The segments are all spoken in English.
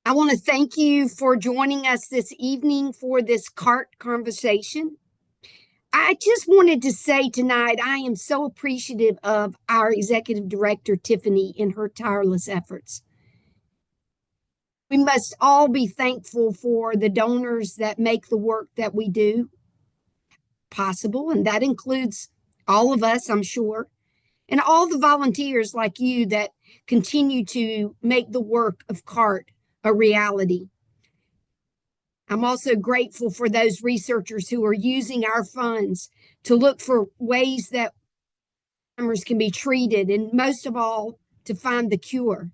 I want to thank you for joining us this evening for this CART conversation. I just wanted to say tonight, I am so appreciative of our executive director, Tiffany, in her tireless efforts. We must all be thankful for the donors that make the work that we do possible, and that includes all of us, I'm sure, and all the volunteers like you that continue to make the work of CART a reality. I'm also grateful for those researchers who are using our funds to look for ways that Alzheimer's can be treated, and most of all, to find the cure.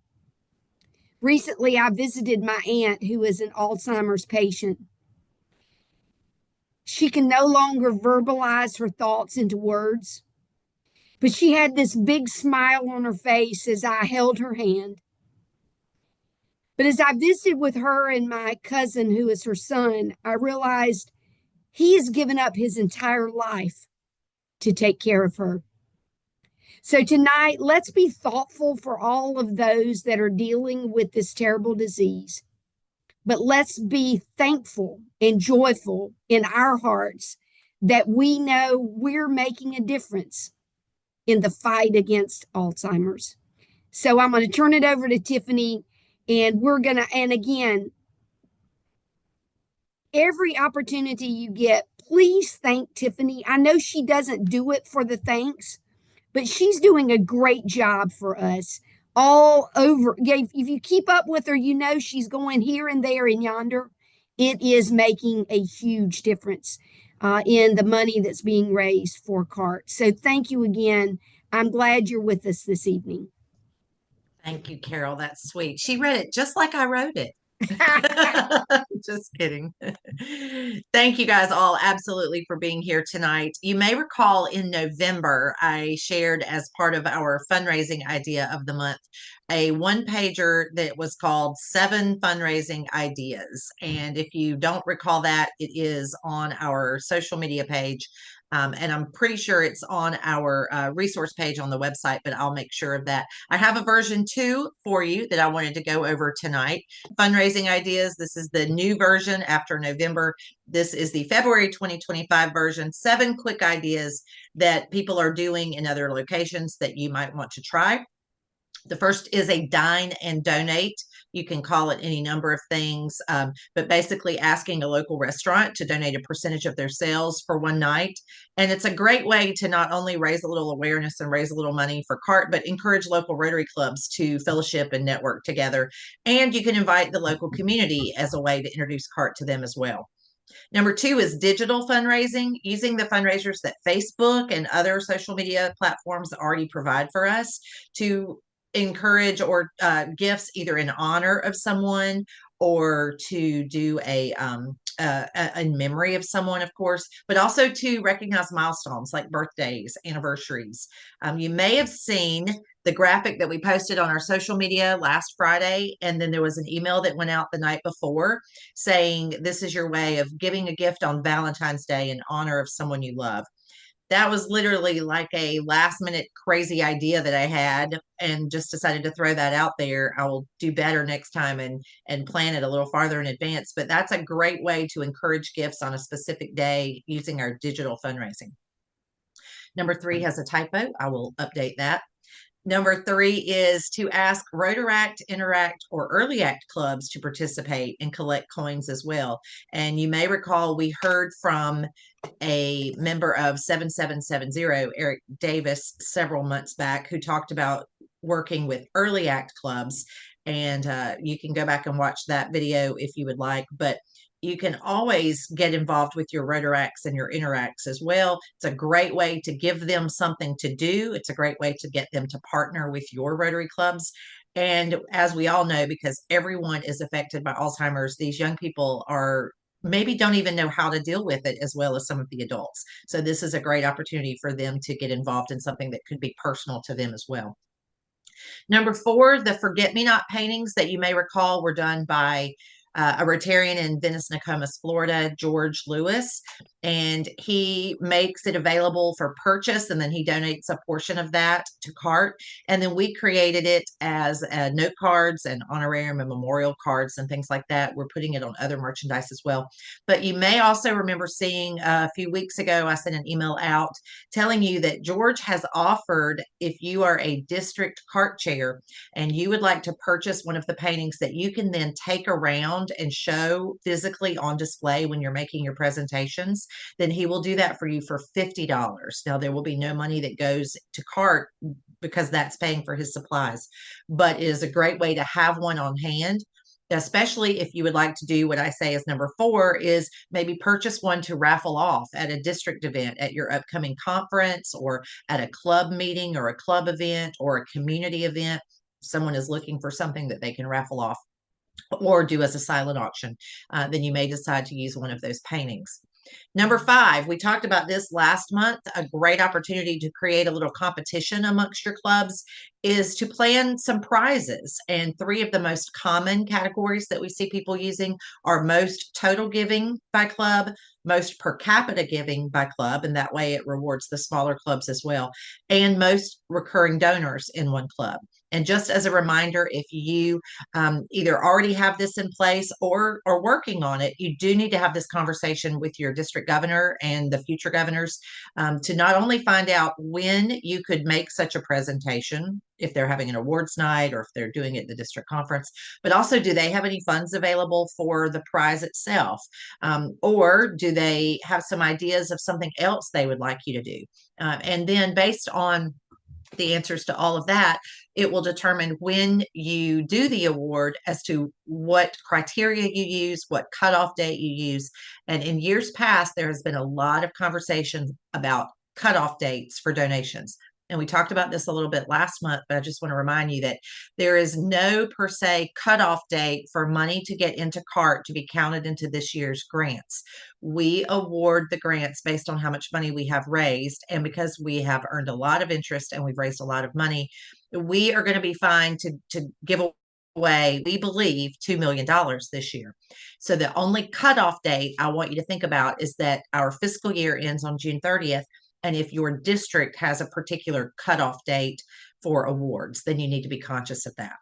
Recently, I visited my aunt who is an Alzheimer's patient. She can no longer verbalize her thoughts into words, but she had this big smile on her face as I held her hand. But as I visited with her and my cousin, who is her son, I realized he has given up his entire life to take care of her. So tonight, let's be thoughtful for all of those that are dealing with this terrible disease. But let's be thankful and joyful in our hearts that we know we're making a difference in the fight against Alzheimer's. So I'm going to turn it over to Tiffany, and and again, every opportunity you get, please thank Tiffany. I know she doesn't do it for the thanks, but she's doing a great job for us all over. If you keep up with her, you know she's going here and there and yonder. It is making a huge difference in the money that's being raised for CART. So thank you again. I'm glad you're with us this evening. Thank you, Carol. That's sweet. She read it just like I wrote it. Just kidding. Thank you guys all absolutely for being here tonight. You may recall in November, I shared as part of our fundraising idea of the month, a one-pager that was called 7 Fundraising Ideas. And if you don't recall that, it is on our social media page. And I'm pretty sure it's on our resource page on the website, but I'll make sure of that. I have a version 2 for you that I wanted to go over tonight. Fundraising Ideas. This is the new version after November. This is the February 2025 version. 7 quick ideas that people are doing in other locations that you might want to try. The first is a dine and donate. You can call it any number of things, but basically asking a local restaurant to donate a percentage of their sales for one night. And it's a great way to not only raise a little awareness and raise a little money for CART, but encourage local Rotary clubs to fellowship and network together. And you can invite the local community as a way to introduce CART to them as well. Number 2 is digital fundraising, using the fundraisers that Facebook and other social media platforms already provide for us to encourage or gifts either in honor of someone or to do a memory of someone, of course, but also to recognize milestones like birthdays, anniversaries. You may have seen the graphic that we posted on our social media last Friday, and then there was an email that went out the night before saying this is your way of giving a gift on Valentine's Day in honor of someone you love. That was literally like a last minute crazy idea that I had and just decided to throw that out there. I will do better next time and plan it a little farther in advance. But that's a great way to encourage gifts on a specific day using our digital fundraising. Number 3 has a typo. I will update that. Number 3 is to ask Rotaract, Interact, or Early Act clubs to participate and collect coins as well. And you may recall we heard from a member of 7770, Eric Davis, several months back, who talked about working with Early Act clubs. And you can go back and watch that video if you would like. But you can always get involved with your Rotaracts and your Interacts as well. It's a great way to give them something to do. It's a great way to get them to partner with your Rotary clubs. And as we all know, because everyone is affected by Alzheimer's, these young people are maybe don't even know how to deal with it as well as some of the adults. So this is a great opportunity for them to get involved in something that could be personal to them as well. Number 4, the Forget Me Not paintings that you may recall were done by a Rotarian in Venice, Nokomis, Florida, George Lewis, and he makes it available for purchase, and then he donates a portion of that to CART. And then we created it as note cards and honorarium and memorial cards and things like that. We're putting it on other merchandise as well. But you may also remember seeing a few weeks ago, I sent an email out telling you that George has offered, if you are a district CART chair and you would like to purchase one of the paintings that you can then take around and show physically on display when you're making your presentations, then he will do that for you for $50. Now, there will be no money that goes to CART because that's paying for his supplies, but it is a great way to have one on hand, especially if you would like to do what I say is number 4, is maybe purchase one to raffle off at a district event, at your upcoming conference, or at a club meeting or a club event or a community event. Someone is looking for something that they can raffle off or do as a silent auction, then you may decide to use one of those paintings. Number 5, we talked about this last month. A great opportunity to create a little competition amongst your clubs is to plan some prizes. And 3 of the most common categories that we see people using are most total giving by club, most per capita giving by club, and that way it rewards the smaller clubs as well, and most recurring donors in one club. And just as a reminder, if you either already have this in place or are working on it, you do need to have this conversation with your district governor and the future governors to not only find out when you could make such a presentation, if they're having an awards night or if they're doing it at the district conference, but also, do they have any funds available for the prize itself? Or do they have some ideas of something else they would like you to do? And then based on the answers to all of that, it will determine when you do the award as to what criteria you use, what cutoff date you use. And in years past, there has been a lot of conversation about cutoff dates for donations. And we talked about this a little bit last month, but I just want to remind you that there is no per se cutoff date for money to get into CART to be counted into this year's grants. We award the grants based on how much money we have raised. And because we have earned a lot of interest and we've raised a lot of money, we are going to be fine to give away, we believe, $2 million this year. So the only cutoff date I want you to think about is that our fiscal year ends on June 30th. And if your district has a particular cutoff date for awards, then you need to be conscious of that.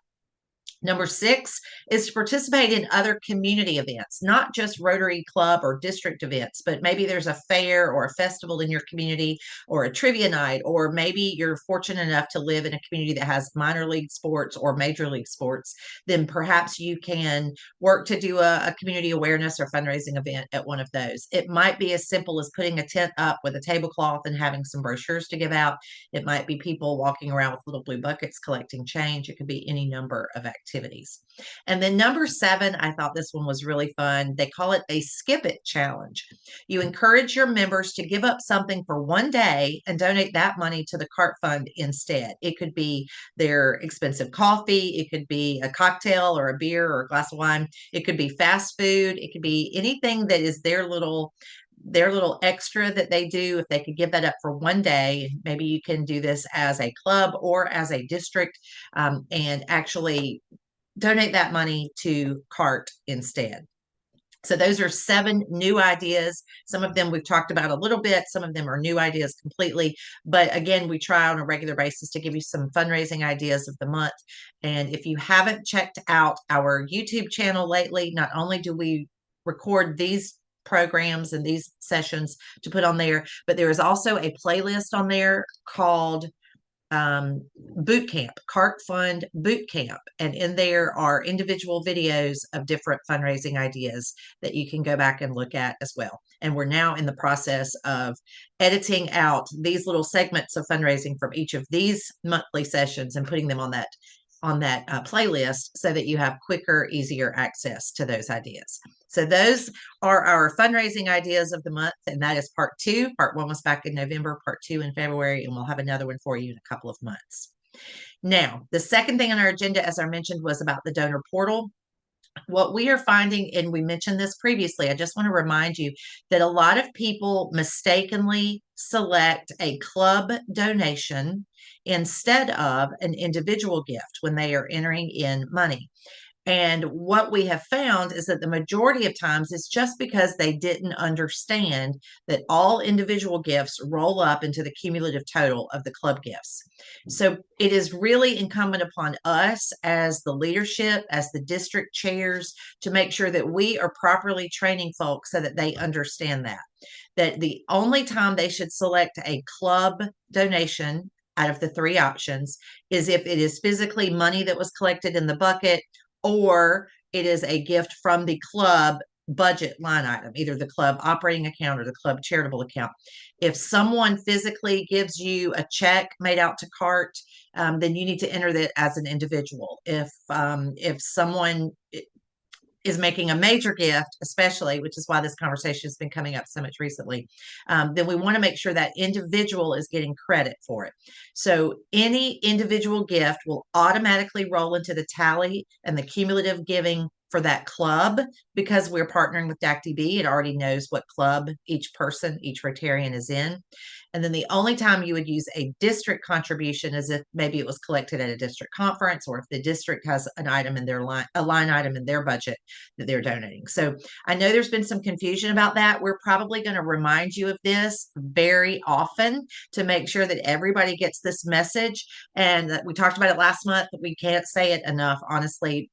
Number 6 is to participate in other community events, not just Rotary Club or district events, but maybe there's a fair or a festival in your community or a trivia night, or maybe you're fortunate enough to live in a community that has minor league sports or major league sports. Then perhaps you can work to do a community awareness or fundraising event at one of those. It might be as simple as putting a tent up with a tablecloth and having some brochures to give out. It might be people walking around with little blue buckets collecting change. It could be any number of activities. And then number 7, I thought this one was really fun. They call it a skip it challenge. You encourage your members to give up something for one day and donate that money to the CART fund instead. It could be their expensive coffee. It could be a cocktail or a beer or a glass of wine. It could be fast food. It could be anything that is their little extra that they do. If they could give that up for one day, maybe you can do this as a club or as a district, and actually donate that money to CART instead. So those are 7 new ideas. Some of them we've talked about a little bit. Some of them are new ideas completely. But again, we try on a regular basis to give you some fundraising ideas of the month. And if you haven't checked out our YouTube channel lately, not only do we record these programs and these sessions to put on there, but there is also a playlist on there called Boot Camp, CART Fund Boot Camp. And in there are individual videos of different fundraising ideas that you can go back and look at as well. And we're now in the process of editing out these little segments of fundraising from each of these monthly sessions and putting them on that playlist so that you have quicker, easier access to those ideas. So those are our fundraising ideas of the month, and that is part 2. Part 1 was back in November, part 2 in February, and we'll have another one for you in a couple of months. Now, the second thing on our agenda, as I mentioned, was about the donor portal. What we are finding, and we mentioned this previously, I just want to remind you that a lot of people mistakenly select a club donation instead of an individual gift when they are entering in money. And what we have found is that the majority of times it's just because they didn't understand that all individual gifts roll up into the cumulative total of the club gifts. So it is really incumbent upon us as the leadership, as the district chairs, to make sure that we are properly training folks so that they understand that the only time they should select a club donation out of the three options is if it is physically money that was collected in the bucket, or it is a gift from the club budget line item, either the club operating account or the club charitable account. If someone physically gives you a check made out to CART, then you need to enter that as an individual. If someone is making a major gift, especially, which is why this conversation has been coming up so much recently, then we want to make sure that individual is getting credit for it. So any individual gift will automatically roll into the tally and the cumulative giving for that club, because we're partnering with DACTB. It already knows what club each person, each Rotarian is in. And then the only time you would use a district contribution is if maybe it was collected at a district conference, or if the district has an item in their a line item in their budget that they're donating. So I know there's been some confusion about that. We're probably going to remind you of this very often to make sure that everybody gets this message. And we talked about it last month, but we can't say it enough, honestly.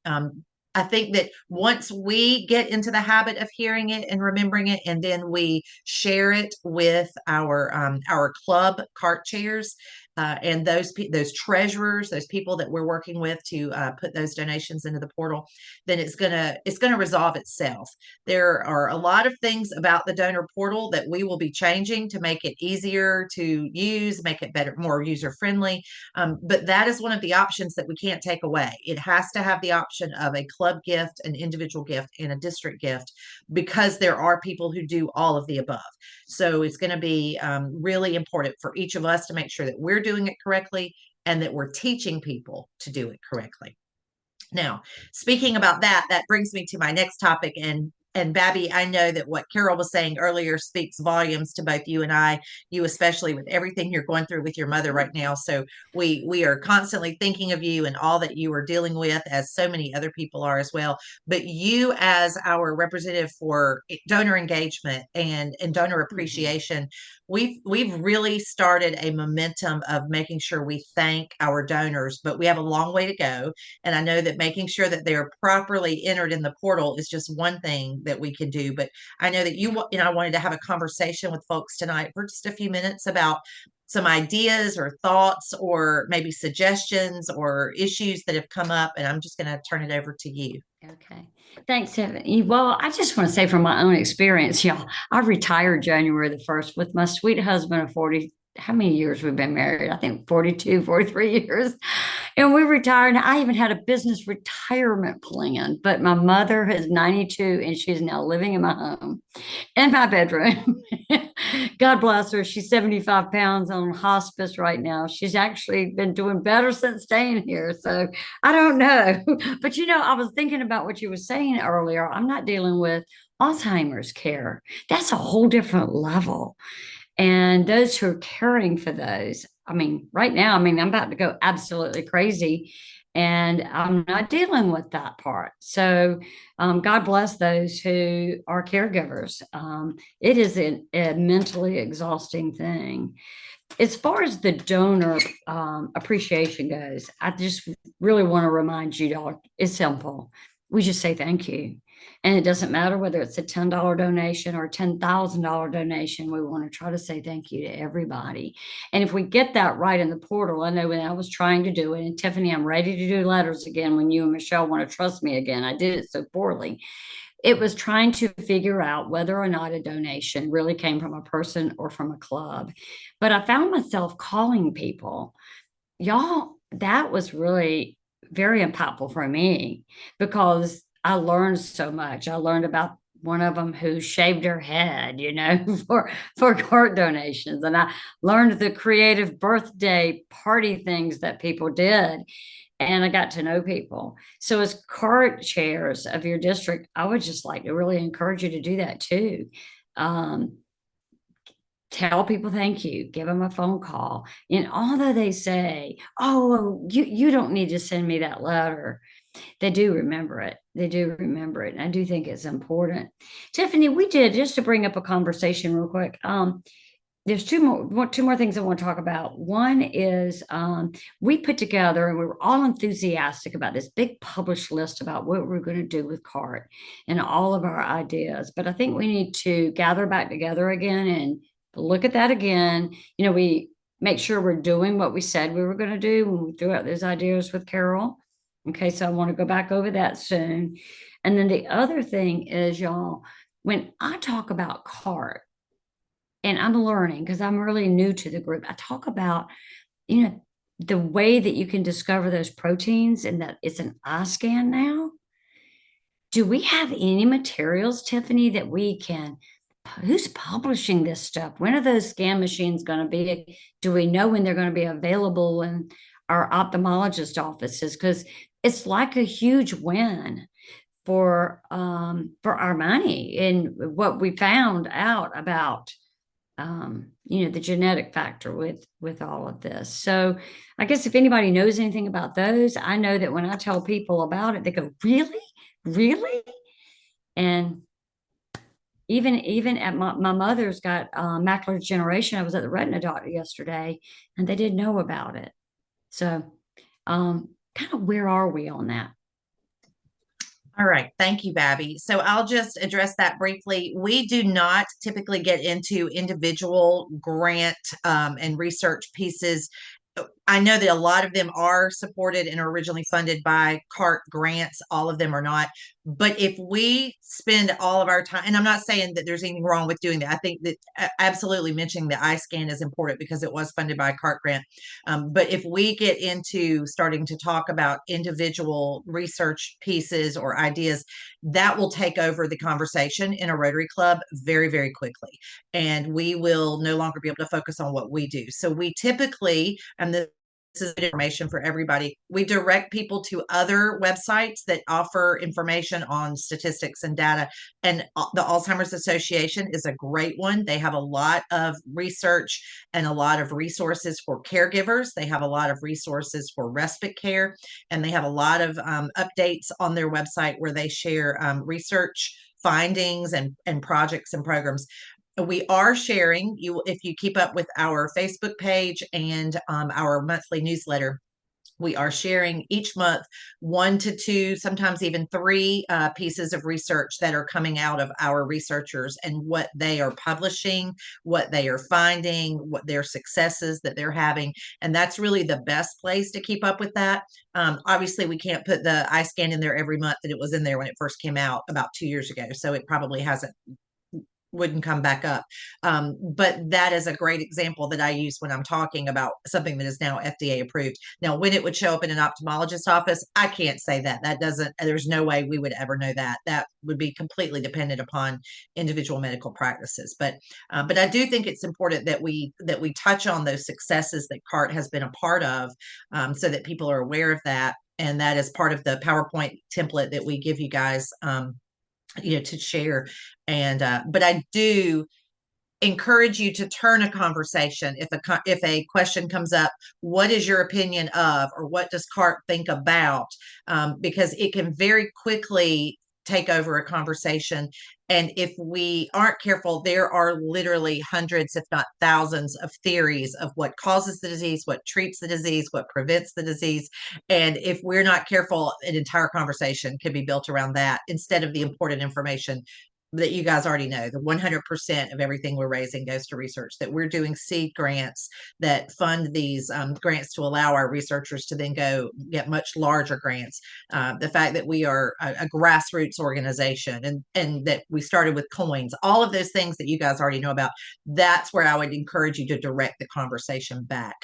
I think that once we get into the habit of hearing it and remembering it, and then we share it with our club CART chairs, and those treasurers, those people that we're working with to put those donations into the portal, then it's gonna resolve itself. There are a lot of things about the donor portal that we will be changing to make it easier to use, make it better, more user friendly. But that is one of the options that we can't take away. It has to have the option of a club gift, an individual gift, and a district gift, because there are people who do all of the above. So it's going to be really important for each of us to make sure that we're doing it correctly and that we're teaching people to do it correctly. Now, speaking about that, that brings me to my next topic. And Babbie, I know that what Carol was saying earlier speaks volumes to both you and I, you especially with everything you're going through with your mother right now. So we are constantly thinking of you and all that you are dealing with, as so many other people are as well. But you, as our representative for donor engagement and donor appreciation, we've really started a momentum of making sure we thank our donors, but we have a long way to go. And I know that making sure that they're properly entered in the portal is just one thing that we can do. But I know that you and I wanted to have a conversation with folks tonight for just a few minutes about some ideas or thoughts, or maybe suggestions or issues that have come up. And I'm just going to turn it over to you. Okay. Thanks, Tiffany. Well, I just want to say from my own experience, y'all, I retired January the 1st with my sweet husband of 40. How many years we've been married? I think 42, 43 years. And we retired. I even had a business retirement plan, but my mother is 92 and she's now living in my home, in my bedroom. God bless her. She's 75 pounds on hospice right now. She's actually been doing better since staying here. So I don't know. But I was thinking about what you were saying earlier. I'm not dealing with Alzheimer's care. That's a whole different level. And those who are caring for those, right now, I'm about to go absolutely crazy, and I'm not dealing with that part. So God bless those who are caregivers. It is a mentally exhausting thing. As far as the donor appreciation goes, I just really want to remind you all, it's simple. We just say thank you. And it doesn't matter whether it's a $10 donation or a $10,000 donation. We want to try to say thank you to everybody. And if we get that right in the portal, I know when I was trying to do it, and Tiffany, I'm ready to do letters again when you and Michelle want to trust me again. I did it so poorly. It was trying to figure out whether or not a donation really came from a person or from a club. But I found myself calling people. Y'all, that was really very impactful for me, because I learned so much. I learned about one of them who shaved her head, for CART donations. And I learned the creative birthday party things that people did. And I got to know people. So as CART chairs of your district, I would just like to really encourage you to do that too. Tell people thank you, give them a phone call. And although they say, oh, you don't need to send me that letter, They do remember it. They do remember it. And I do think it's important. Tiffany, we did, just to bring up a conversation real quick. There's two more things I want to talk about. One is we put together, and we were all enthusiastic about this big published list about what we're going to do with CART and all of our ideas. But I think we need to gather back together again and look at that again. We make sure we're doing what we said we were going to do when we threw out those ideas with Carol. Okay, so I want to go back over that soon. And then the other thing is, y'all, when I talk about CART, and I'm learning because I'm really new to the group, I talk about, the way that you can discover those proteins and that it's an eye scan now. Do we have any materials, Tiffany, that who's publishing this stuff? When are those scan machines going to be? Do we know when they're going to be available in our ophthalmologist offices? Because it's like a huge win for our money and what we found out about the genetic factor with all of this. So I guess if anybody knows anything about those, I know that when I tell people about it, they go, really? And even at my mother's got macular degeneration. I was at the retina doctor yesterday and they didn't know about it. So kind of where are we on that? All right. Thank you, Babbie. So I'll just address that briefly. We do not typically get into individual grant and research pieces. I know that a lot of them are supported and are originally funded by CART grants. All of them are not. But if we spend all of our time, and I'm not saying that there's anything wrong with doing that. I think that absolutely mentioning the eye scan is important because it was funded by a CART grant. But if we get into starting to talk about individual research pieces or ideas, that will take over the conversation in a Rotary Club very, very quickly. And we will no longer be able to focus on what we do. So we typically, and this is information for everybody, we direct people to other websites that offer information on statistics and data. And the Alzheimer's Association is a great one. They have a lot of research and a lot of resources for caregivers. They have a lot of resources for respite care, and they have a lot of updates on their website where they share research findings and projects and programs. We are sharing, if you keep up with our Facebook page and our monthly newsletter, we are sharing each month 1 to 2, sometimes even 3 pieces of research that are coming out of our researchers and what they are publishing, what they are finding, what their successes that they're having. And that's really the best place to keep up with that. Obviously, we can't put the eye scan in there every month that it was in there when it first came out about 2 years ago. So it probably wouldn't come back up. But that is a great example that I use when I'm talking about something that is now FDA approved. Now, when it would show up in an ophthalmologist office, I can't say that. There's no way we would ever know that. That would be completely dependent upon individual medical practices. But I do think it's important that we touch on those successes that CART has been a part of, so that people are aware of that. And that is part of the PowerPoint template that we give you guys to share. And but I do encourage you to turn a conversation if a question comes up. What is your opinion of, or what does CART think about? Because it can very quickly take over a conversation. And if we aren't careful, there are literally hundreds, if not thousands, of theories of what causes the disease, what treats the disease, what prevents the disease. And if we're not careful, an entire conversation could be built around that instead of the important information that you guys already know. The 100% of everything we're raising goes to research, that we're doing seed grants that fund these grants to allow our researchers to then go get much larger grants. The fact that we are a grassroots organization and that we started with coins, all of those things that you guys already know about, that's where I would encourage you to direct the conversation back.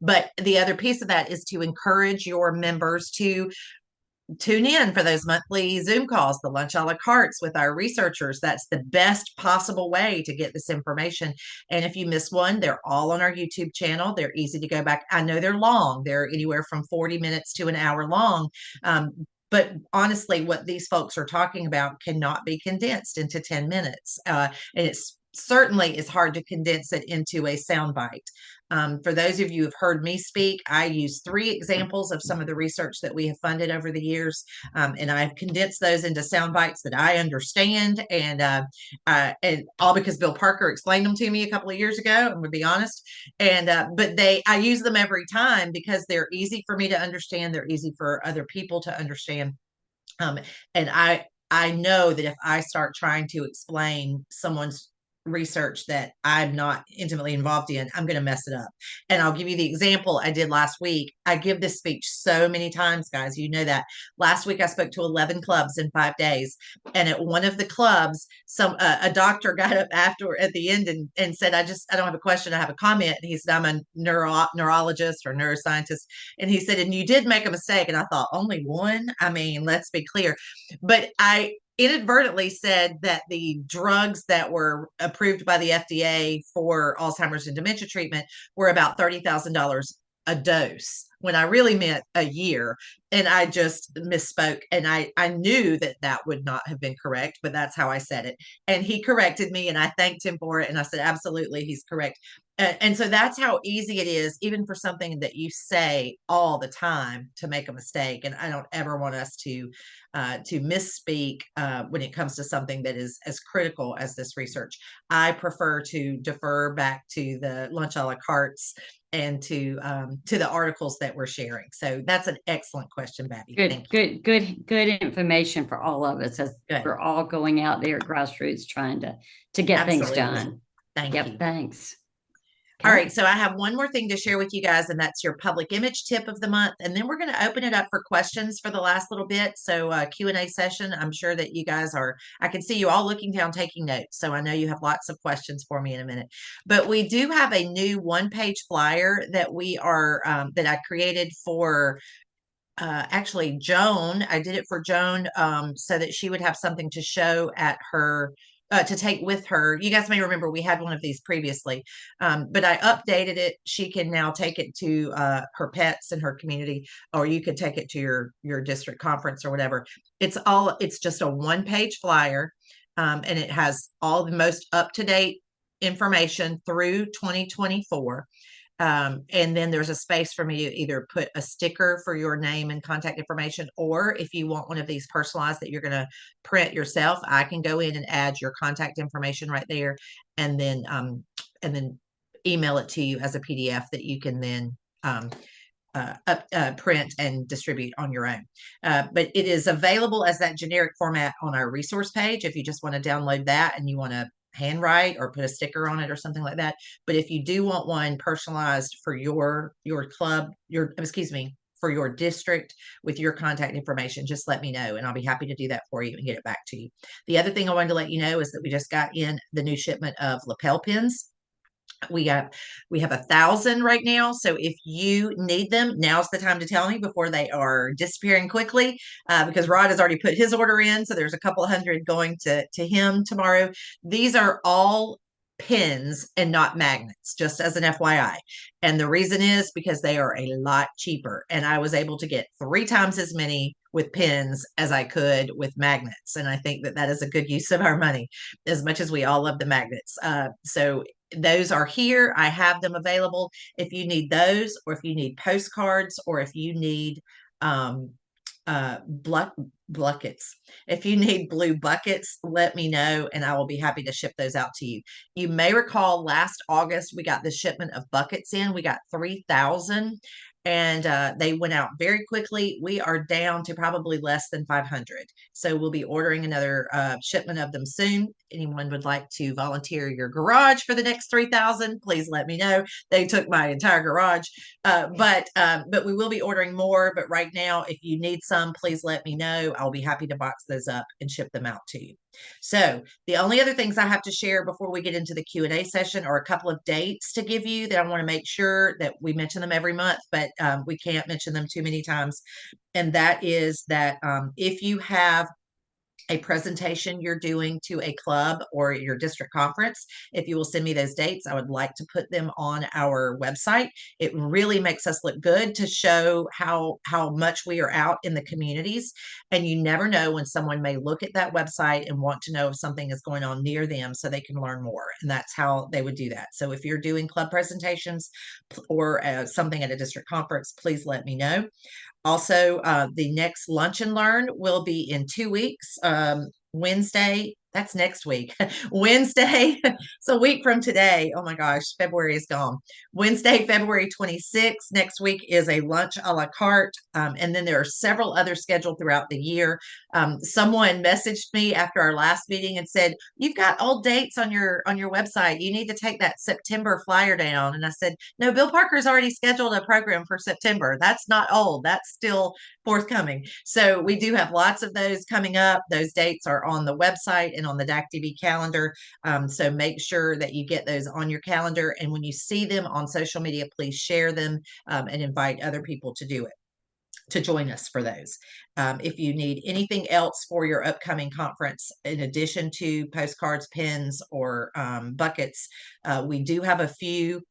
But the other piece of that is to encourage your members to tune in for those monthly Zoom calls, the lunch a la cartes with our researchers. That's the best possible way to get this information. And if you miss one, they're all on our YouTube channel. They're easy to go back. I know they're long. They're anywhere from 40 minutes to an hour long. But honestly, what these folks are talking about cannot be condensed into 10 minutes. And it's certainly is hard to condense it into a soundbite. For those of you who've heard me speak, I use 3 examples of some of the research that we have funded over the years, and I've condensed those into sound bites that I understand, and all because Bill Parker explained them to me a couple of years ago. I'm gonna be honest, and but I use them every time because they're easy for me to understand. They're easy for other people to understand, and I know that if I start trying to explain someone's research that I'm not intimately involved in, I'm going to mess it up. And I'll give you the example I did last week. I give this speech so many times, guys. You know that. Last week I spoke to 11 clubs in 5 days. And at one of the clubs, a doctor got up after at the end and said, I don't have a question, I have a comment. And he said, I'm a neurologist or neuroscientist. And he said, and you did make a mistake. And I thought, only one? I mean, let's be clear. But I inadvertently said that the drugs that were approved by the FDA for Alzheimer's and dementia treatment were about $30,000 a dose, when I really meant a year. And I just misspoke. And I knew that would not have been correct, but that's how I said it. And he corrected me, and I thanked him for it. And I said, absolutely, he's correct. And so that's how easy it is, even for something that you say all the time, to make a mistake. And I don't ever want us to misspeak when it comes to something that is as critical as this research. I prefer to defer back to the lunch a la cartes and to the articles that we're sharing. So that's an excellent question, Babbie. Good information for all of us, as we're all going out there at grassroots trying to get things done. Thank you. Thanks. Okay. All right. So I have one more thing to share with you guys, and that's your public image tip of the month. And then we're going to open it up for questions for the last little bit. So Q&A session. I'm sure that you guys I can see you all looking down, taking notes. So I know you have lots of questions for me in a minute, but we do have a new 1-page flyer that that I created for actually Joan. I did it for Joan so that she would have something to show at her to take with her. You guys may remember we had one of these previously, but I updated it. She can now take it to her pets in her community, or you could take it to your district conference or whatever. It's just a 1-page flyer, and it has all the most up-to-date information through 2024. And then there's a space for me to either put a sticker for your name and contact information, or if you want one of these personalized that you're going to print yourself, I can go in and add your contact information right there, and then email it to you as a PDF that you can then print and distribute on your own. But it is available as that generic format on our resource page if you just want to download that and you want to handwrite or put a sticker on it or something like that. But if you do want one personalized for your club, for your district with your contact information, just let me know and I'll be happy to do that for you and get it back to you. The other thing I wanted to let you know is that we just got in the new shipment of lapel pins. We have 1,000 right now. So if you need them, now's the time to tell me before they are disappearing quickly, because Rod has already put his order in. So there's a couple of hundred going to him tomorrow. These are all pins and not magnets, just as an FYI. And the reason is because they are a lot cheaper. And I was able to get 3 times as many with pins as I could with magnets. And I think that is a good use of our money, as much as we all love the magnets. So those are here. I have them available. If you need those, or if you need postcards, or if you need buckets. If you need blue buckets, let me know and I will be happy to ship those out to you. You may recall last August, we got the shipment of buckets in. We got 3,000 and they went out very quickly. We are down to probably less than 500. So we'll be ordering another shipment of them soon. Anyone would like to volunteer your garage for the next 3,000, please let me know. They took my entire garage, but we will be ordering more. But right now, if you need some, please let me know. I'll be happy to box those up and ship them out to you. So the only other things I have to share before we get into the Q&A session are a couple of dates to give you that I want to make sure that we mention them every month, but we can't mention them too many times. And that is that if you have a presentation you're doing to a club or your district conference, if you will send me those dates, I would like to put them on our website. It really makes us look good to show how much we are out in the communities. And you never know when someone may look at that website and want to know if something is going on near them so they can learn more. And that's how they would do that. So if you're doing club presentations or something at a district conference, please let me know. Also, the next Lunch and Learn will be in 2 weeks. Wednesday, that's next week. Wednesday, it's a week from today. Oh my gosh, February is gone. Wednesday, February 26th. Next week is a lunch a la carte. And then there are several others scheduled throughout the year. Someone messaged me after our last meeting and said, "You've got old dates on your website. You need to take that September flyer down." And I said, "No, Bill Parker's already scheduled a program for September. That's not old. That's still forthcoming." So we do have lots of those coming up. Those dates are on the website and on the DACTV calendar. So make sure that you get those on your calendar. And when you see them on social media, please share them and invite other people to do it, to join us for those. If you need anything else for your upcoming conference, in addition to postcards, pens, or buckets, we do have a few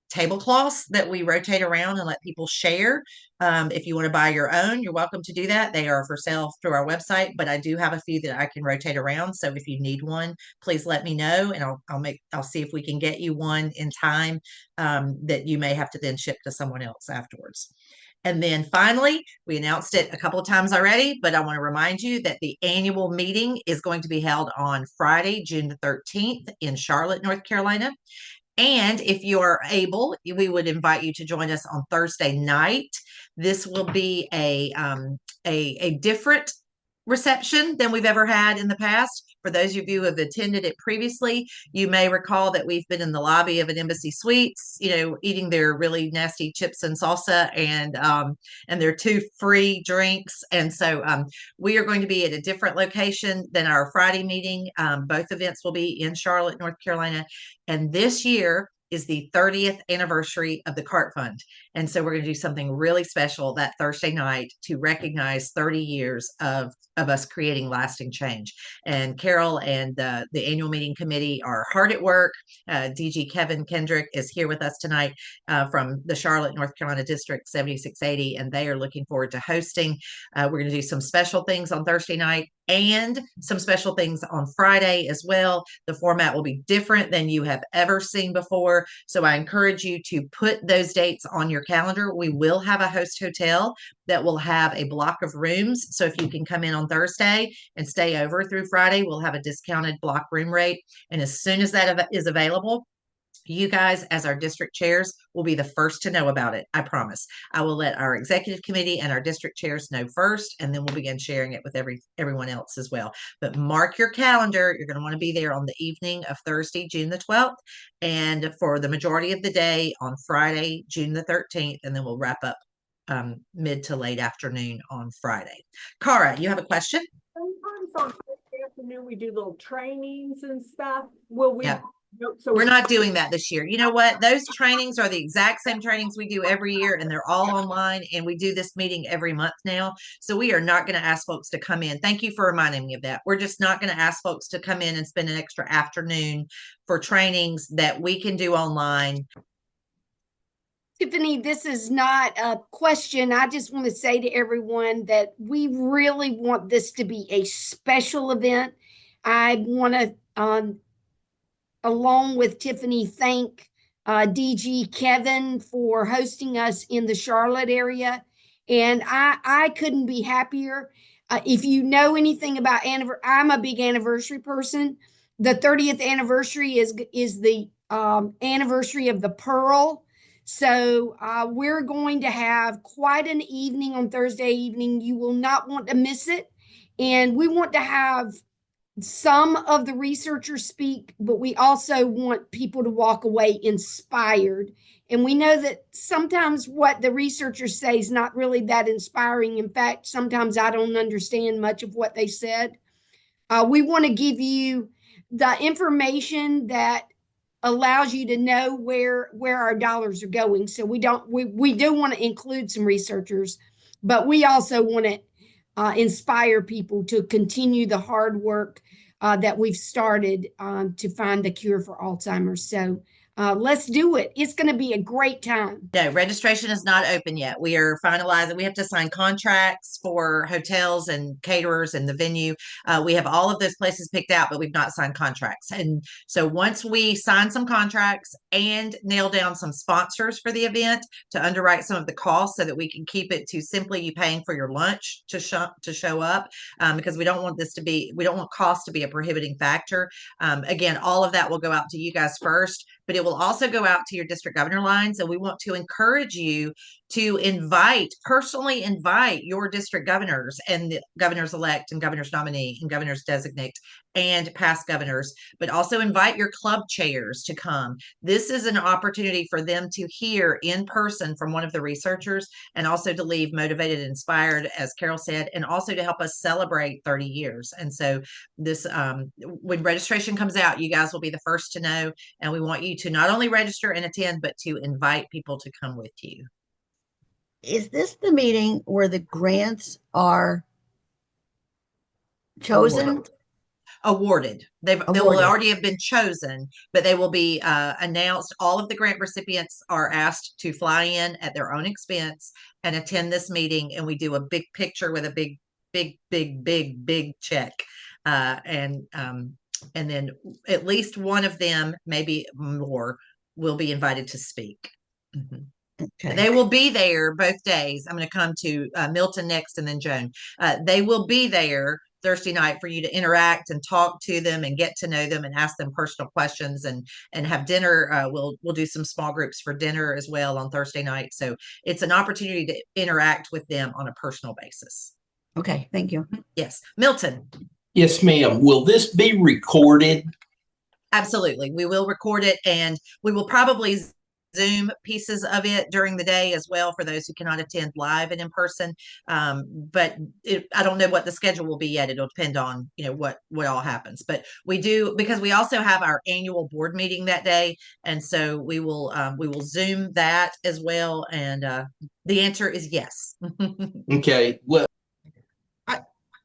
tablecloths that we rotate around and let people share. If you want to buy your own, you're welcome to do that. They are for sale through our website, but I do have a few that I can rotate around. So if you need one, please let me know, and I'll see if we can get you one in time that you may have to then ship to someone else afterwards. And then finally, we announced it a couple of times already, but I want to remind you that the annual meeting is going to be held on Friday, June the 13th in Charlotte, North Carolina. And if you are able, we would invite you to join us on Thursday night. This will be a different reception than we've ever had in the past. For those of you who have attended it previously, you may recall that we've been in the lobby of an Embassy Suites, eating their really nasty chips and salsa and their 2 free drinks. And so we are going to be at a different location than our Friday meeting. Both events will be in Charlotte, North Carolina. And this year is the 30th anniversary of the CART Fund. And so we're going to do something really special that Thursday night to recognize 30 years of us creating lasting change. And Carol and the annual meeting committee are hard at work. DG Kevin Kendrick is here with us tonight from the Charlotte, North Carolina District 7680, and they are looking forward to hosting. We're going to do some special things on Thursday night and some special things on Friday as well. The format will be different than you have ever seen before. So I encourage you to put those dates on your calendar. We will have a host hotel that will have a block of rooms. So if you can come in on Thursday and stay over through Friday, we'll have a discounted block room rate. And as soon as that is available, you guys, as our district chairs, will be the first to know about it. I promise. I will let our executive committee and our district chairs know first, and then we'll begin sharing it with everyone else as well. But mark your calendar. You're going to want to be there on the evening of Thursday, June the 12th, and for the majority of the day on Friday, June the 13th, and then we'll wrap up mid to late afternoon on Friday. Cara, you have a question? Sometimes on Thursday afternoon we do little trainings and stuff. Will we? Yeah. So we're not doing that this year. You know what? Those trainings are the exact same trainings we do every year, and they're all online, and we do this meeting every month now. So we are not going to ask folks to come in. Thank you for reminding me of that. We're just not going to ask folks to come in and spend an extra afternoon for trainings that we can do online. Tiffany, this is not a question. I just want to say to everyone that we really want this to be a special event. I want to, along with Tiffany, thank DG Kevin for hosting us in the Charlotte area. And I couldn't be happier. If you know anything about I'm a big anniversary person. The 30th anniversary is the anniversary of the Pearl. So we're going to have quite an evening on Thursday evening. You will not want to miss it. And we want to have some of the researchers speak, but we also want people to walk away inspired. And we know that sometimes what the researchers say is not really that inspiring. In fact, sometimes I don't understand much of what they said. We want to give you the information that allows you to know where our dollars are going. So we do want to include some researchers, but we also want it inspire people to continue the hard work that we've started to find the cure for Alzheimer's. So let's do it. It's going to be a great time. No, registration is not open yet. We are finalizing. We have to sign contracts for hotels and caterers and the venue. We have all of those places picked out, but we've not signed contracts. And so once we sign some contracts and nail down some sponsors for the event to underwrite some of the costs so that we can keep it to simply you paying for your lunch to show up, because we don't want cost to be a prohibiting factor. Again, all of that will go out to you guys first, but it will also go out to your district governor lines. And we want to encourage you to personally invite your district governors and the governors elect and governors nominee and governors designate and past governors, but also invite your club chairs to come. This is an opportunity for them to hear in person from one of the researchers and also to leave motivated and inspired, as Carol said, and also to help us celebrate 30 years. And so this, when registration comes out, you guys will be the first to know. And we want you to not only register and attend, but to invite people to come with you. Is this the meeting where the grants are chosen? Awarded. They will already have been chosen, but they will be announced. All of the grant recipients are asked to fly in at their own expense and attend this meeting. And we do a big picture with a big check. And then at least one of them, maybe more, will be invited to speak. Mm-hmm. Okay. They will be there both days. I'm going to come to Milton next and then Joan. They will be there Thursday night for you to interact and talk to them and get to know them and ask them personal questions and have dinner. We'll do some small groups for dinner as well on Thursday night. So it's an opportunity to interact with them on a personal basis. Okay, thank you. Yes. Milton. Yes, ma'am. Will this be recorded? Absolutely. We will record it, and we will probably Zoom pieces of it during the day as well for those who cannot attend live and in person. But I don't know what the schedule will be yet. It'll depend on, what all happens. But we do, because we also have our annual board meeting that day. And so we will Zoom that as well. And the answer is yes. Okay. Well,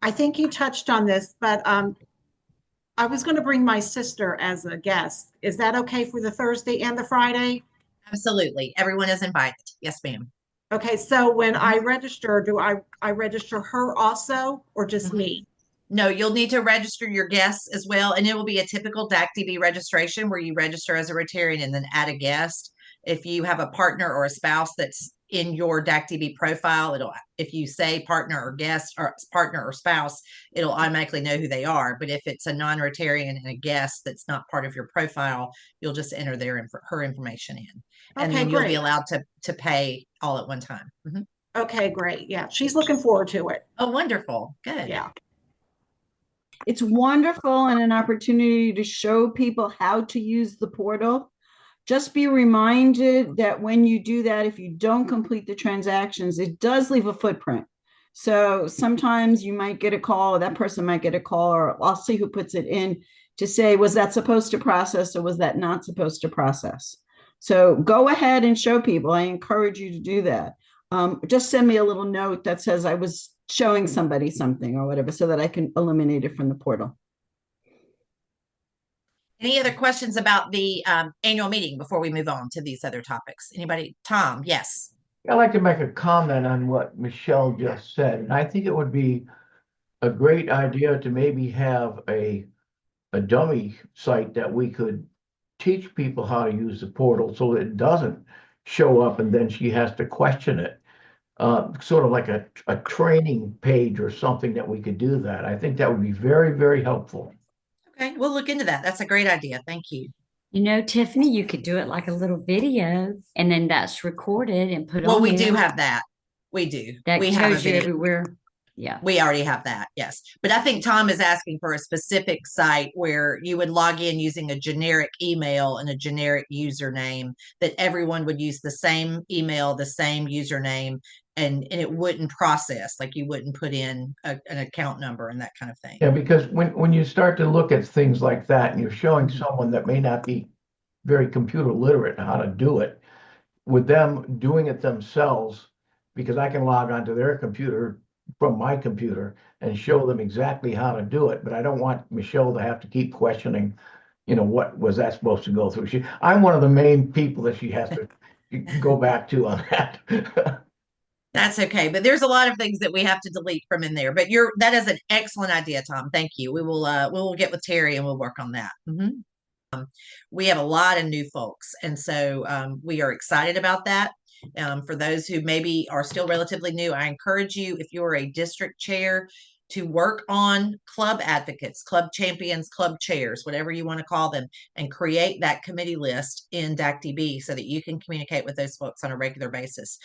I think you touched on this, but I was going to bring my sister as a guest. Is that okay for the Thursday and the Friday? Absolutely. Everyone is invited. Yes, ma'am. Okay. So when I register, do I register her also or just me? No, you'll need to register your guests as well. And it will be a typical DAC-DB registration where you register as a Rotarian and then add a guest. If you have a partner or a spouse that's in your DAC-DB profile, if you say partner or guest or partner or spouse, it'll automatically know who they are. But if it's a non-Rotarian and a guest that's not part of your profile, you'll just enter her information in. And then you'll be allowed to pay all at one time. Mm-hmm. Okay, great. Yeah, she's looking forward to it. Oh, wonderful. Good. Yeah. It's wonderful and an opportunity to show people how to use the portal. Just be reminded that when you do that, if you don't complete the transactions, it does leave a footprint. So sometimes you might get a call, or that person might get a call, or I'll see who puts it in to say, was that supposed to process or was that not supposed to process? So go ahead and show people. I encourage you to do that. Just send me a little note that says I was showing somebody something or whatever so that I can eliminate it from the portal. Any other questions about the annual meeting before we move on to these other topics? Anybody? Tom, yes. I'd like to make a comment on what Michelle just said. And I think it would be a great idea to maybe have a dummy site that we could teach people how to use the portal so that it doesn't show up and then she has to question it. Sort of like a training page or something that we could do that. I think that would be very, very helpful. Okay, we'll look into that. That's a great idea. Thank you. Tiffany, you could do it like a little video and then that's recorded and put on. Well, we do have that. We do. That we shows you everywhere. Yeah. We already have that. Yes. But I think Tom is asking for a specific site where you would log in using a generic email and a generic username, that everyone would use the same email, the same username, and it wouldn't process, like you wouldn't put in an account number and that kind of thing. Yeah, because when you start to look at things like that and you're showing someone that may not be very computer literate how to do it, with them doing it themselves, because I can log onto their computer from my computer and show them exactly how to do it, but I don't want Michelle to have to keep questioning, what was that supposed to go through? I'm one of the main people that she has to go back to on that. That's okay. But there's a lot of things that we have to delete from in there. But that is an excellent idea, Tom. Thank you. We will get with Terry and we'll work on that. We have a lot of new folks, and so we are excited about that. For those who maybe are still relatively new, I encourage you, if you're a district chair, to work on club advocates, club champions, club chairs, whatever you want to call them, and create that committee list in DACTB so that you can communicate with those folks on a regular basis.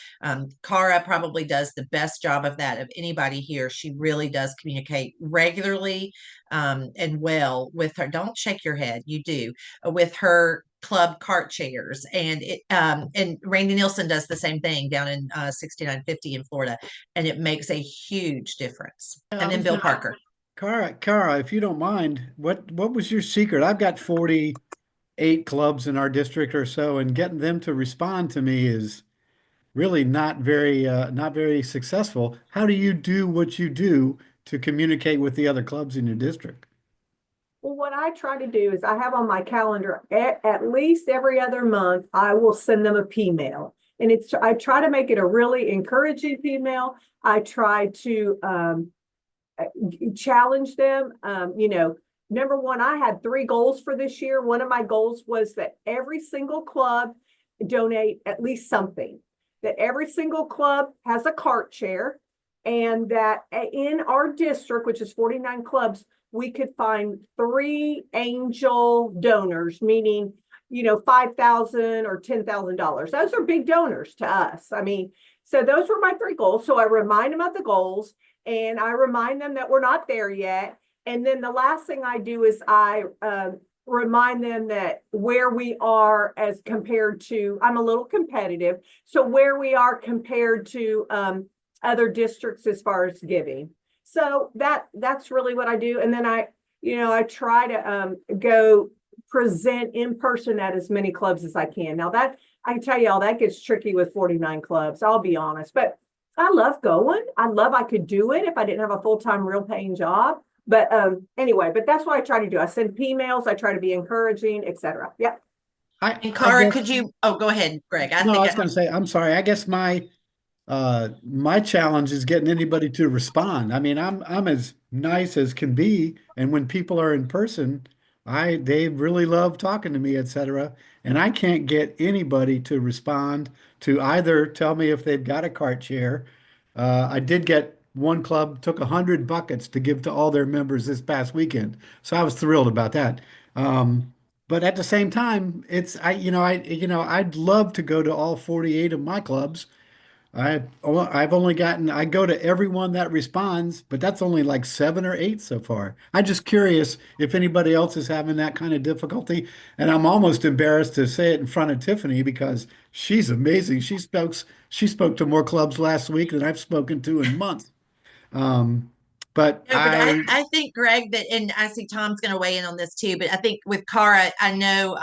Cara probably does the best job of that of anybody here. She really does communicate regularly and well with her. Don't shake your head. You do with her club CART chairs, and Randy Nielsen does the same thing down in 6950 in Florida, and it makes a huge difference. And then Bill Parker. Cara, if you don't mind, what was your secret? I've got 48 clubs in our district or so, and getting them to respond to me is really not very successful. How do you do what you do to communicate with the other clubs in your district? Well, what I try to do is I have on my calendar at least every other month, I will send them a P-mail. And I try to make it a really encouraging P-mail. I try to challenge them. Number one, I had 3 goals for this year. One of my goals was that every single club donate at least something, that every single club has a CART chair, and that in our district, which is 49 clubs, we could find 3 angel donors, meaning, $5,000 or $10,000. Those are big donors to us. I mean, so those were my 3 goals. So I remind them of the goals, and I remind them that we're not there yet. And then the last thing I do is I remind them that where we are as compared to, I'm a little competitive, so where we are compared to other districts as far as giving. So that's really what I do. And then I try to go present in person at as many clubs as I can. Now that I can tell you all that gets tricky with 49 clubs, I'll be honest, but I love going. I could do it if I didn't have a full-time real paying job. But anyway, but that's what I try to do. I send P-mails, I try to be encouraging, etc. Yep. And Cara, could you go ahead, Greg? I was going to say, I'm sorry. I guess my challenge is getting anybody to respond. I mean, I'm as nice as can be, and when people are in person, they really love talking to me, etc. And I can't get anybody to respond to either tell me if they've got a CART chair. I did get one club took 100 buckets to give to all their members this past weekend, so I was thrilled about that. But at the same time, I'd love to go to all 48 of my clubs. I've only I go to everyone that responds, but that's only like 7 or 8 so far. I'm just curious if anybody else is having that kind of difficulty. And I'm almost embarrassed to say it in front of Tiffany because she's amazing. She spoke to more clubs last week than I've spoken to in months. But I think, Greg, that, and I see Tom's going to weigh in on this too, but I think with Cara, I know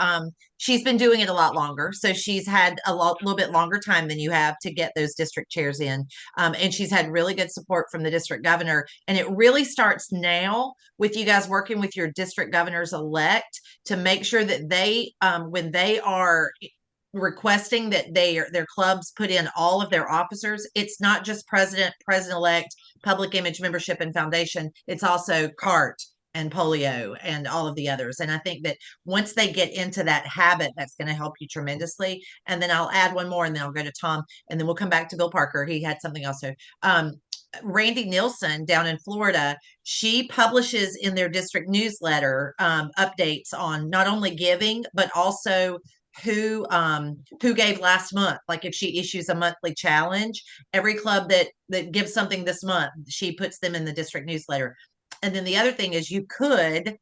she's been doing it a lot longer. So she's had little bit longer time than you have to get those district chairs in. And she's had really good support from the district governor. And it really starts now with you guys working with your district governors elect to make sure that they, when they are requesting that their clubs put in all of their officers, it's not just president-elect, public image, membership, and foundation. It's also CART and polio and all of the others. And I think that once they get into that habit, that's going to help you tremendously. And then I'll add one more, and then I'll go to Tom, and then we'll come back to Bill Parker. He had something else. Randy Nielsen down in Florida, she publishes in their district newsletter updates on not only giving, but also who gave last month. Like if she issues a monthly challenge, every club that gives something this month, she puts them in the district newsletter. And then the other thing is you could,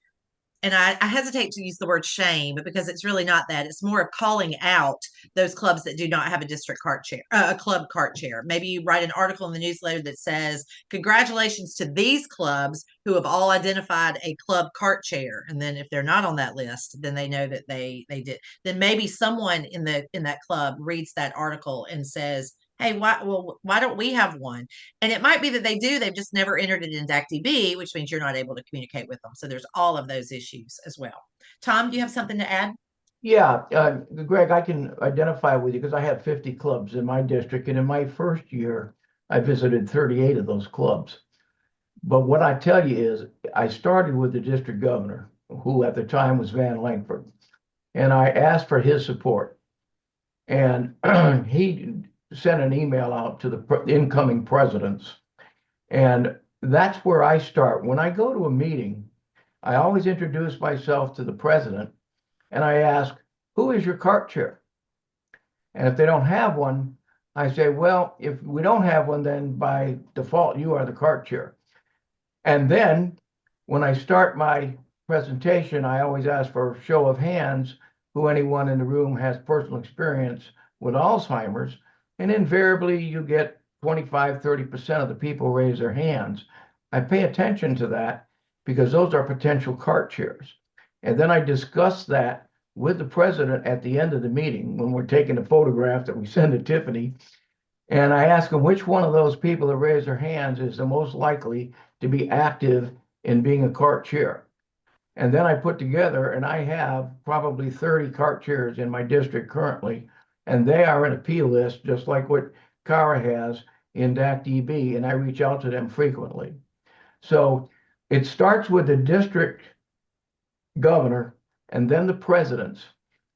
and I hesitate to use the word shame, because it's really not that. It's more of calling out those clubs that do not have a district CART chair, a club CART chair. Maybe you write an article in the newsletter that says, congratulations to these clubs who have all identified a club CART chair. And then if they're not on that list, then they know that they did. Then maybe someone in that club reads that article and says, hey, why don't we have one? And it might be that they do, they've just never entered it in DAC-DB, which means you're not able to communicate with them. So there's all of those issues as well. Tom, do you have something to add? Yeah, Greg, I can identify with you because I have 50 clubs in my district, and in my first year, I visited 38 of those clubs. But what I tell you is, I started with the district governor, who at the time was Van Langford, and I asked for his support. And he sent an email out to the incoming presidents. And that's where I start. When I go to a meeting, I always introduce myself to the president and I ask, who is your CART chair? And if they don't have one, I say, well, if we don't have one, then by default, you are the CART chair. And then when I start my presentation, I always ask for a show of hands who anyone in the room has personal experience with Alzheimer's. And invariably, you get 25, 30% of the people raise their hands. I pay attention to that because those are potential CART chairs. And then I discuss that with the president at the end of the meeting when we're taking a photograph that we send to Tiffany. And I ask them which one of those people that raise their hands is the most likely to be active in being a CART chair. And then I put together, and I have probably 30 CART chairs in my district currently, and they are in a P list, just like what Cara has in DAC-DB, and I reach out to them frequently. So it starts with the district governor and then the presidents.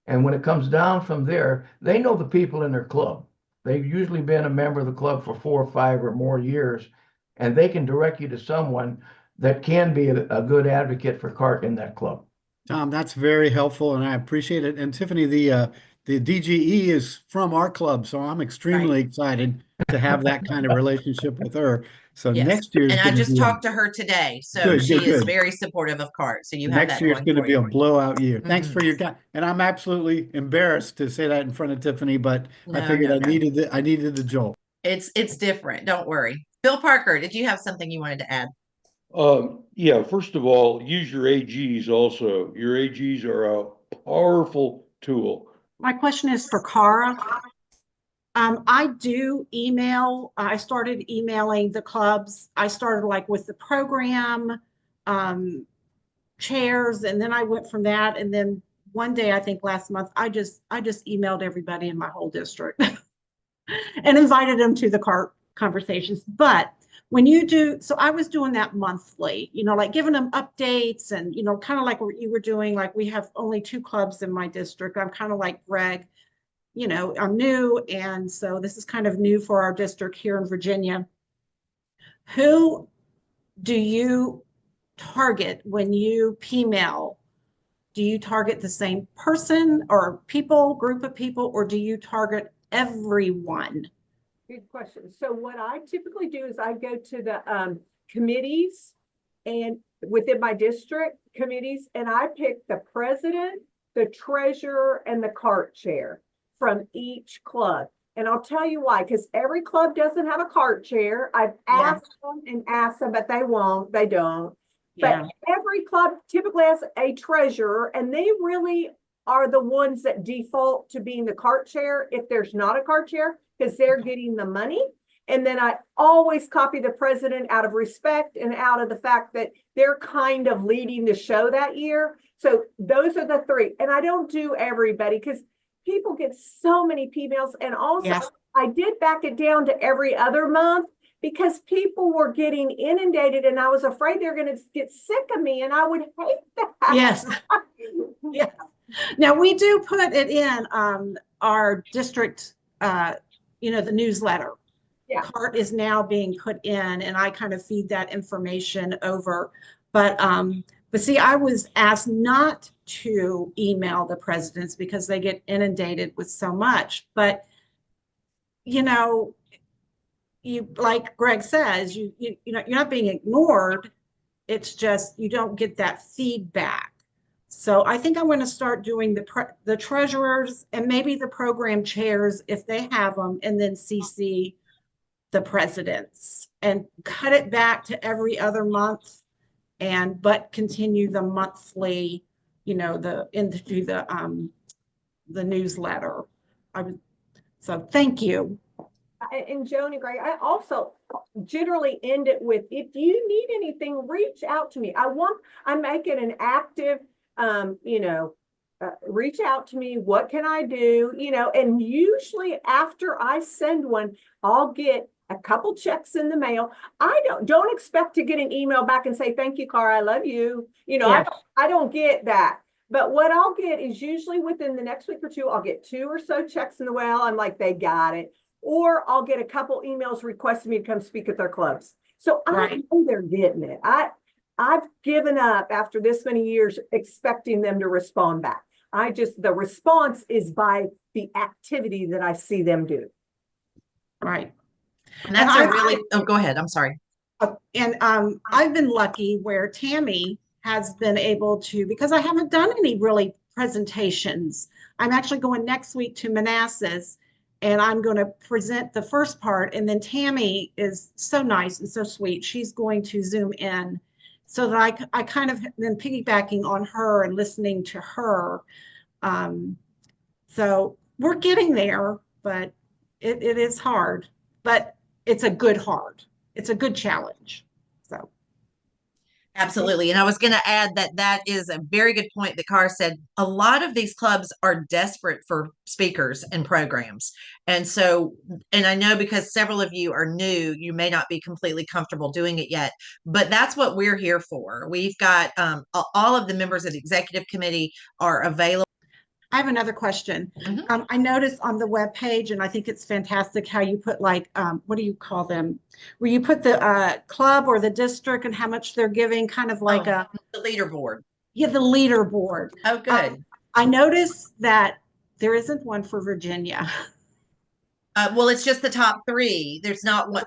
And when it comes down from there, they know the people in their club. They've usually been a member of the club for 4 or 5 or more years, and they can direct you to someone that can be a good advocate for CART in that club. Tom, that's very helpful, and I appreciate it. And Tiffany, the DGE is from our club, so I'm extremely excited to have that kind of relationship with her. So Yes. next year is and I going to just be talked to her today, so Good, she good, is good. very supportive of CART. So you have next that year is going going to for be you. a blowout year. Thanks for Mhm. your time. And I'm absolutely embarrassed to say that in front of Tiffany, but I No, figured no, I no. needed the jolt. It's different. Don't worry. Bill Parker, did you have something you wanted to add? Yeah, first of all, use your AGs also. Your AGs are a powerful tool. My question is for Cara. I do email. I started emailing the clubs. I started like with the program chairs, and then I went from that. And then one day, I think last month, I just emailed everybody in my whole district and invited them to the CART conversations. But when you do, so I was doing that monthly, like giving them updates and, kind of like what you were doing. Like we have only 2 clubs in my district. I'm kind of like Greg. I'm new. And so this is kind of new for our district here in Virginia. Who do you target when you P-mail? Do you target the same person or group of people, or do you target everyone? Good question. So what I typically do is I go to the committees and within my district committees, and I pick the president, the treasurer, and the CART chair from each club. And I'll tell you why, because every club doesn't have a CART chair. I've asked them and asked them, but they don't. But every club typically has a treasurer, and they really are the ones that default to being the CART chair if there's not a CART chair, because they're getting the money. And then I always copy the president out of respect and out of the fact that they're kind of leading the show that year. So those are the 3. And I don't do everybody because people get so many emails. And also I did back it down to every other month because people were getting inundated and I was afraid they're going to get sick of me, and I would hate that. Yes. Yeah. Now we do put it in our district, the newsletter. Yeah. CART is now being put in, and I kind of feed that information over. But see, I was asked not to email the presidents because they get inundated with so much. But you, like Greg says, you're not being ignored. It's just you don't get that feedback. So I think I'm going to start doing the treasurers and maybe the program chairs if they have them, and then CC the presidents and cut it back to every other month, but continue the monthly, into the newsletter. So thank you. And Joan and Greg, I also generally end it with, if you need anything, reach out to me. I make it an active, reach out to me. What can I do? And usually after I send one, I'll get a couple checks in the mail. I don't expect to get an email back and say, thank you, Cara, I love you. Yes. I don't get that. But what I'll get is usually within the next week or two, I'll get 2 or so checks in the mail. I'm like, they got it. Or I'll get a couple emails requesting me to come speak at their clubs. So I know they're getting it. I've given up after this many years expecting them to respond back. The response is by the activity that I see them do. Right. And that's go ahead. I'm sorry. And I've been lucky where Tammy has been able to, because I haven't done any really presentations. I'm actually going next week to Manassas, and I'm going to present the first part. And then Tammy is so nice and so sweet. She's going to Zoom in, so that I kind of been piggybacking on her and listening to her. So we're getting there, but it is hard, but it's a good hard. It's a good challenge. So. Absolutely. And I was going to add that is a very good point that Cara said. A lot of these clubs are desperate for speakers and programs. And so, and I know because several of you are new, you may not be completely comfortable doing it yet, but that's what we're here for. We've got all of the members of the executive committee are available. I have another question. I noticed on the webpage, and I think it's fantastic how you put like, what do you call them? Where you put the club or the district and how much they're giving, kind of like the leaderboard. Yeah, the leaderboard. Oh, good. I noticed that there isn't one for Virginia. Well, it's just the top 3. There's not one.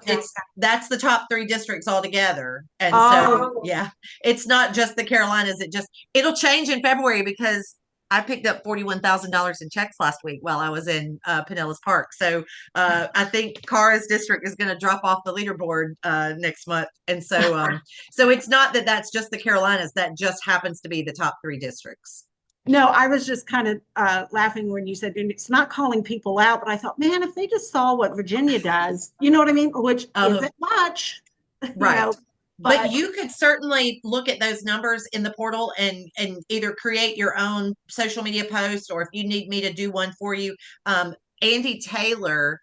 That's the top 3 districts altogether. And so, yeah, it's not just the Carolinas. It'll change in February because I picked up $41,000 in checks last week while I was in Pinellas Park. So I think Cara's district is going to drop off the leaderboard next month. And so, so it's not that that's just the Carolinas. That just happens to be the top 3 districts. No, I was just kind of laughing when you said it's not calling people out, but I thought, man, if they just saw what Virginia does, you know what I mean? Which isn't much. Right. But you could certainly look at those numbers in the portal and either create your own social media post, or if you need me to do one for you. Andy Taylor,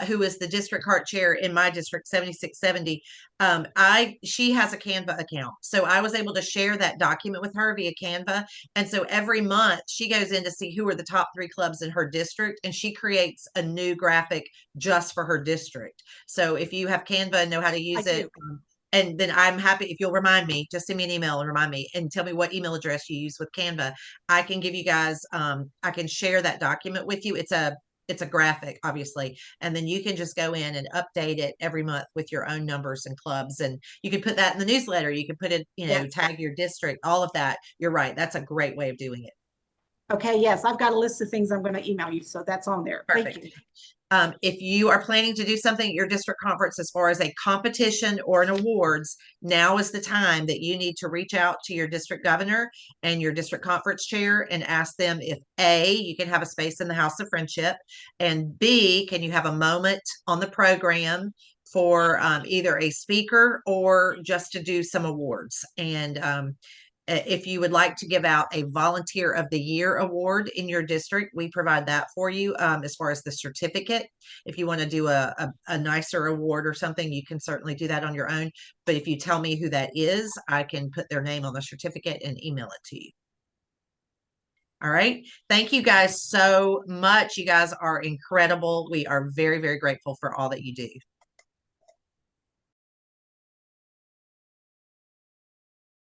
who is the district CART chair in my district, 7670, she has a Canva account. So I was able to share that document with her via Canva. And so every month she goes in to see who are the top 3 clubs in her district, and she creates a new graphic just for her district. So if you have Canva and know how to use it, and then I'm happy if you'll remind me, just send me an email and remind me and tell me what email address you use with Canva. I can give you guys, I can share that document with you. It's a graphic, obviously, and then you can just go in and update it every month with your own numbers and clubs. And you can put that in the newsletter. You can put it, tag your district, all of that. You're right. That's a great way of doing it. Okay. Yes. I've got a list of things I'm going to email you. So that's on there. Perfect. Thank you. If you are planning to do something at your district conference as far as a competition or an awards, now is the time that you need to reach out to your district governor and your district conference chair and ask them if A, you can have a space in the House of Friendship, and B, can you have a moment on the program for either a speaker or just to do some awards. And if you would like to give out a Volunteer of the Year award in your district, we provide that for you as far as the certificate. If you want to do a nicer award or something, you can certainly do that on your own. But if you tell me who that is, I can put their name on the certificate and email it to you. All right. Thank you guys so much. You guys are incredible. We are very, very grateful for all that you do.